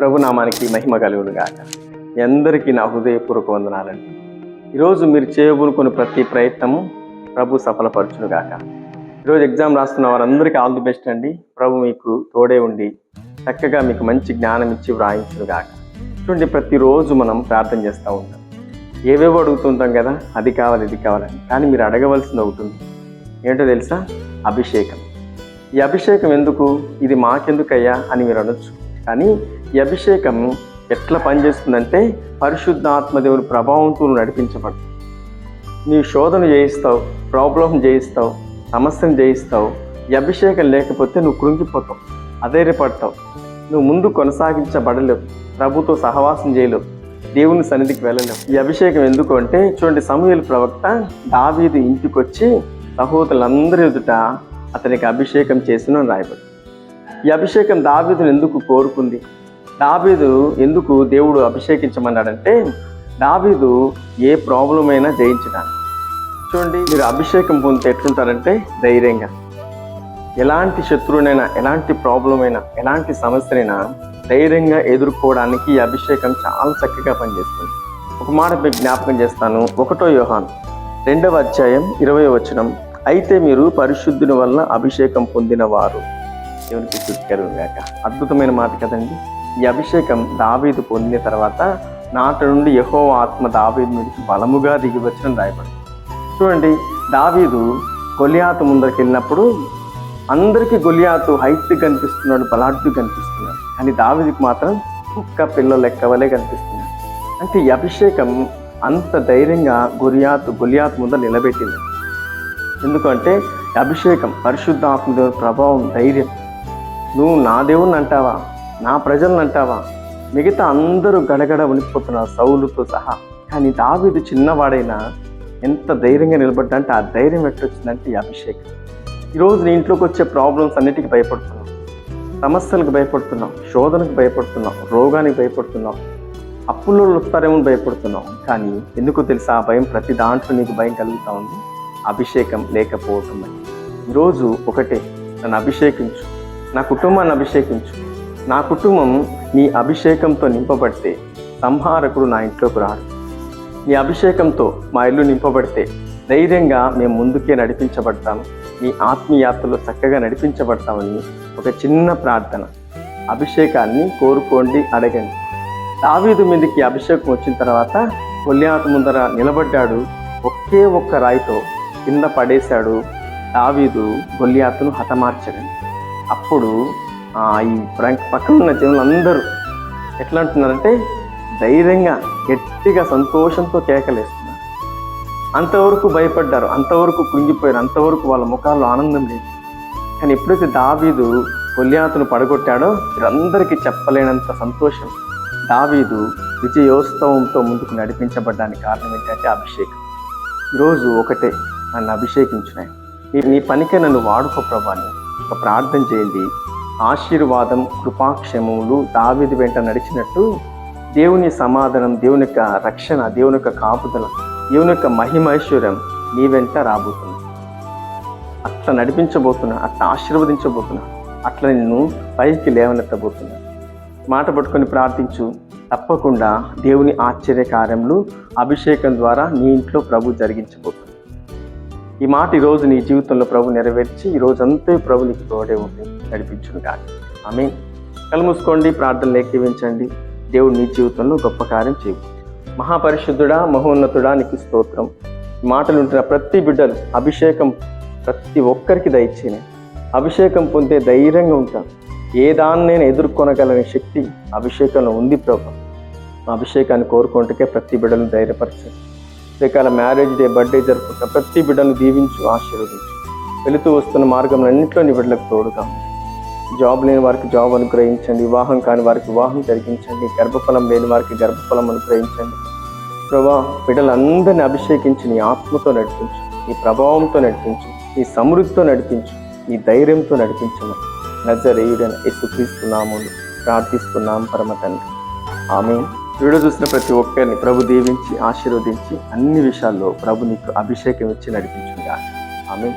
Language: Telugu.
ప్రభు నామానికి మహిమ కలుగునుగాక. మీ అందరికీ నా హృదయపూర్వక వందనాలండి. ఈరోజు మీరు చేయబోనుకున్న ప్రతి ప్రయత్నము ప్రభు సఫలపరచునుగాక. ఈరోజు ఎగ్జామ్ రాస్తున్న వారందరికీ ఆల్ ది బెస్ట్ అండి. ప్రభు మీకు తోడే ఉండి చక్కగా మీకు మంచి జ్ఞానం ఇచ్చి వ్రాయించునుగాక. చూడండి, ప్రతిరోజు మనం ప్రార్థన చేస్తూ ఉంటాం. ఏవేవో అడుగుతుంటాం కదా, అది కావాలి ఇది కావాలని. కానీ మీరు అడగవలసింది ఒకటి ఉంది. ఏంటో తెలుసా? అభిషేకం. ఈ అభిషేకం ఎందుకు? ఇది మాకెందుకయ్యా అని మీరు అనొచ్చు. కానీ ఈ అభిషేకం ఎట్లా పనిచేస్తుందంటే పరిశుద్ధాత్మదేవుని ప్రభావంతో నడిపించబడు. నీ శోధన జయిస్తావు, ప్రాబ్లం జయిస్తావు, సమస్యను జయిస్తావు. ఈ అభిషేకం లేకపోతే నువ్వు కృంగిపోతావు, అధైర్యపడతావు, నువ్వు ముందు కొనసాగించబడలేవు, ప్రభుతో సహవాసం చేయలేవు, దేవుని సన్నిధికి వెళ్ళలేవు. ఈ అభిషేకం ఎందుకు అంటే, చూడండి, సమూయేలు ప్రవక్త దావీదు ఇంటికి వచ్చి సహోదరులందరి ఎదుట అతనికి అభిషేకం చేసిన రాయబడి. ఈ అభిషేకం దావీదును ఎందుకు కోరుకుంది? దావీదు ఎందుకు దేవుడు అభిషేకించమన్నాడంటే, దావీదు ఏ ప్రాబ్లం అయినా జయించడానికి. చూడండి, మీరు అభిషేకం పొందితే ఎట్లుంటారంటే ధైర్యంగా, ఎలాంటి శత్రువునైనా, ఎలాంటి ప్రాబ్లం అయినా, ఎలాంటి సమస్యనైనా ధైర్యంగా ఎదుర్కోవడానికి ఈ అభిషేకం చాలా చక్కగా పనిచేస్తుంది. ఒక మాట మీకు జ్ఞాపకం చేస్తాను. 1 యోహాను 2వ అధ్యాయం 20వ వచనం, అయితే మీరు పరిశుద్ధుని వలన అభిషేకం పొందిన వారు. దేవునికి స్తుతి కలుగునుగాక. అద్భుతమైన మాట కదండి. ఈ అభిషేకం దావీదు పొందిన తర్వాత నాట నుండి యెహోవా ఆత్మ దావీదు మీదకి బలముగా దిగివచ్చిన రాయబడింది. చూడండి, దావీదు గొలియాతు ముందరికి వెళ్ళినప్పుడు అందరికీ గొలియాతు హైట్ కనిపిస్తున్నాడు, బలాఢ్యుడు కనిపిస్తున్నాడు. కానీ దావీదుకి మాత్రం కుక్క పిల్ల లెక్కవలే కనిపిస్తున్నాడు. అంటే ఈ అభిషేకం అంత ధైర్యంగా గొలియాతు ముందర నిలబెట్టింది. ఎందుకంటే అభిషేకం, పరిశుద్ధాత్మదేవుని ప్రభావం, ధైర్యం. నువ్వు నా దేవుణ్ణి అంటావా, నా ప్రజలను అంటావా? మిగతా అందరూ గడగడ వణికిపోతున్నారు, సౌలుతో సహా. కానీ దావీదు చిన్నవాడైనా ఎంత ధైర్యంగా నిలబడ్డా అంటే, ఆ ధైర్యం ఎట్టొచ్చిందంటే ఈ అభిషేకం. ఈరోజు నీ ఇంట్లోకి వచ్చే ప్రాబ్లమ్స్ అన్నిటికీ భయపడుతున్నావు, సమస్యలకు భయపడుతున్నావు, శోధనకు భయపడుతున్నావు, రోగానికి భయపడుతున్నావు, అప్పుల్లో వస్తారేమో భయపడుతున్నావు. కానీ ఎందుకో తెలుసా? ఆ భయం ప్రతి దాంట్లో నీకు భయం కలుగుతూ ఉంది, అభిషేకం లేకపోవటం. ఈరోజు ఒకటే, నన్ను అభిషేకించు, నా కుటుంబాన్ని అభిషేకించు. నా కుటుంబం నీ అభిషేకంతో నింపబడితే సంహారకుడు నా ఇంట్లోకి రాడు. నీ అభిషేకంతో మా ఇల్లు నింపబడితే ధైర్యంగా మేము ముందుకే నడిపించబడతాము, నీ ఆత్మీయాత్రలో చక్కగా నడిపించబడతామని ఒక చిన్న ప్రార్థన. అభిషేకాన్ని కోరుకోండి, అడగండి. దావీదు మీదకి అభిషేకం వచ్చిన తర్వాత గొలియాతు ముందర నిలబడ్డాడు. ఒకే ఒక్క రాయితో కింద పడేశాడు. దావీదు గొలియాతును హతమార్చాడు. అప్పుడు ఈ పక్కన ఉన్న జనులందరూ ఎట్లా అంటున్నారంటే, ధైర్యంగా గట్టిగా సంతోషంతో కేకలేస్తున్నారు. అంతవరకు భయపడ్డారు, అంతవరకు కృంగిపోయారు, అంతవరకు వాళ్ళ ముఖాల్లో ఆనందం లేదు. కానీ ఎప్పుడైతే దావీదు గొలియాతును పడగొట్టాడో వీరందరికీ చెప్పలేనంత సంతోషం. దావీదు విజయోత్సవంతో ముందుకు నడిపించబడ్డానికి కారణం ఏంటంటే అభిషేకం. ఈరోజు ఒకటే, నన్ను అభిషేకించున్నాయి, నీ పనికే నన్ను వాడుకో ప్రభా అని ఒక ప్రార్థన చేయండి. ఆశీర్వాదం, కృపాక్షేమములు దావీదు వెంట నడిచినట్టు దేవుని సమాధానం, దేవుని యొక్క రక్షణ, దేవుని యొక్క కాపుదల, దేవుని యొక్క మహిమైశ్వర్యం నీ వెంట రాబోతున్నా. అట్లా నడిపించబోతున్నా, అట్లా ఆశీర్వదించబోతున్నా, అట్లా నిన్ను పైకి లేవనెత్తబోతున్నా. మాట పట్టుకొని ప్రార్థించు. తప్పకుండా దేవుని ఆశ్చర్య కార్యములు అభిషేకం ద్వారా నీ ఇంట్లో ప్రభు జరిగించబోతుంది. ఈ మాట ఈరోజు నీ జీవితంలో ప్రభు నెరవేర్చి ఈరోజంతా ప్రభు నీకు తోడే ఉండి నడిపించును కాక. ఆమేన్. కళ్ళు మూసుకోండి, ప్రార్థనలు ఏకీవించండి. దేవుడు నీ జీవితంలో గొప్ప కార్యం చేయు. మహాపరిశుద్ధుడా, మహోన్నతుడా, నీకు స్తోత్రం. మాటలు ఉంటున్న ప్రతి బిడ్డలు అభిషేకం ప్రతి ఒక్కరికి దయచేయని, అభిషేకం పొందే ధైర్యంగా ఉంటాను. ఏ దాన్నైనా ఎదుర్కొనగలని శక్తి అభిషేకంలో ఉంది ప్రభు. అభిషేకాన్ని కోరుకుంటే ప్రతి బిడ్డలను ధైర్యపరచండి. రేకాల మ్యారేజ్ డే, బర్త్డే జరుపుకుంటున్న ప్రతి బిడ్డను దీవించు, ఆశీర్వదించు. వెళుతూ వస్తున్న మార్గంలో అన్నింటిలో నీ బిడ్డలకు తోడుగా. జాబ్ లేని వారికి జాబ్ అనుగ్రహించండి, వివాహం కాని వారికి వివాహం జరిగించండి, గర్భఫలం లేని వారికి గర్భఫలం అనుగ్రహించండి ప్రభా. బిడ్డలందరినీ అభిషేకించి నీ ఆత్మతో నడిపించు, నీ ప్రభావంతో నడిపించు, నీ సమృద్ధితో నడిపించు, నీ ధైర్యంతో నడిపించమని నజరేయుడైన యేసుక్రీస్తు నామములో ప్రార్థిస్తున్నాం పరమ తండ్రి. ఆమేన్. వీడియో చూసిన ప్రతి ఒక్కరిని ప్రభు దీవించి ఆశీర్వదించి అన్ని విషయాల్లో ప్రభు నీకు అభిషేకం ఇచ్చి నడిపించుగాక. ఆమేన్.